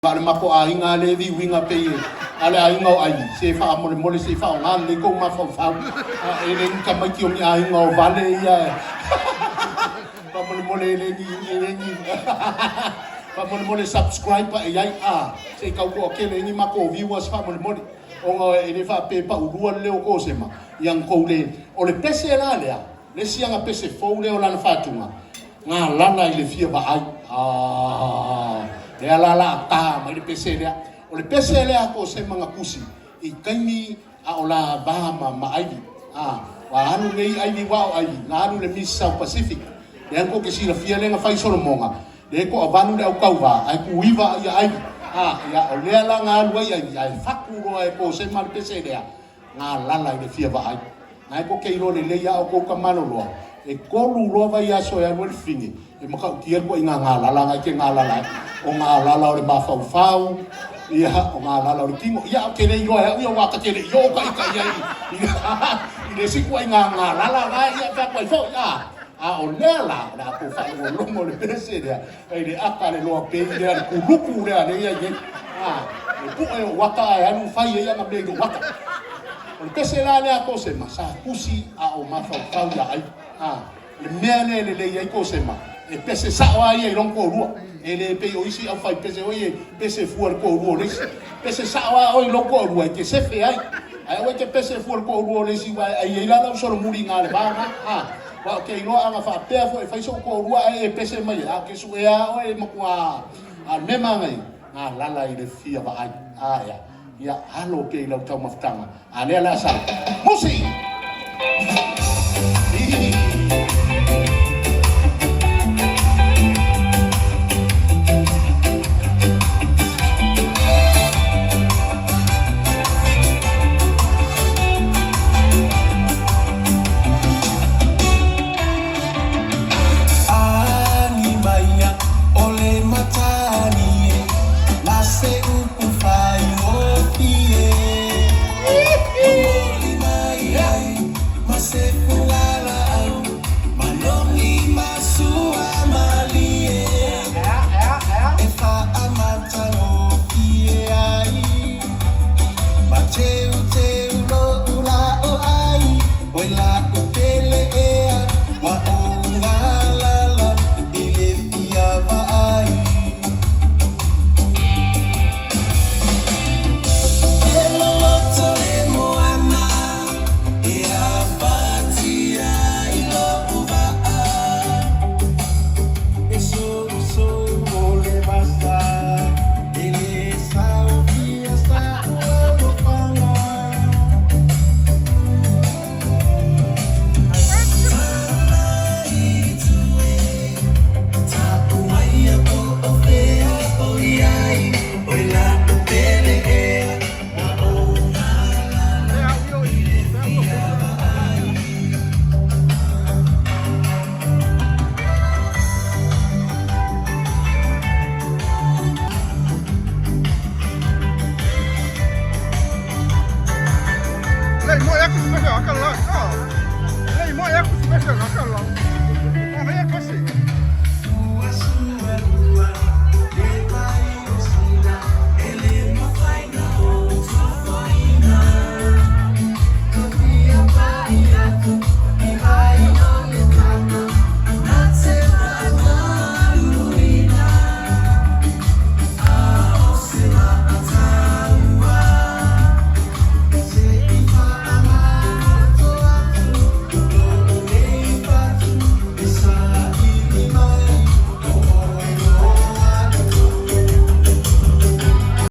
Ngale mako a inga le vi winga pe ale a inga ai se fa mo le se fa nga le ko ma fa fa e le ka ma ki o mi a inga vale ia pa mo le ni pa mo le subscribe pa ia a se ka ko ke le ni mako viewers fa mo o nga e le fa pe pa u le o ko se ma yang ko le o le pese la le si nga pese fo le o la fa tunga nga lana ile fia ba ai le ala ta mai le pese le o le pese le ko se manga kusi I kaimi a ola Bahama ma ai wa anu nei ai wa ai na anu le Miss South Pacific le ko ke sila fia le nga fai solo monga le ko avanu le au kauva ai ku iva ia ai ya o le ala nga lu ai faku ro ai ko se mal pese le nga lala le fia ba ai na ko ke ro le ya o ko kamano lo e kolu lo va ya so ya wel fingi e maka tier ko inga nga lala nga ke nga lala o nga lala o le mafau ia o nga lala o le tingo ia ke le yo ia wa ka ke le yo ka ia I le siku inga nga lala nga ia ka ko fo ia o lela na ko fa o longo le pese dia e le aka le lo pe dia ku luku le ia ye e pu e waka ya nu fa ia nga be waka o le pese la le ko se masa kusi o mafau ya ai le mene le ia ko se ma e pese sa o ai long ko rua e le pe o isi au fai pese o ye pese fuar ko rua le pese sa o long ko rua ke se fe ai o ke pese fuar ko rua le si wa ai la no solo muri ngale ba wa ke no anga fa pe fo e fai so ko rua e pese mai ke su e o e makua me mai na lala I le fia ba ai ya halo ke lo tau maftanga ale la sa musi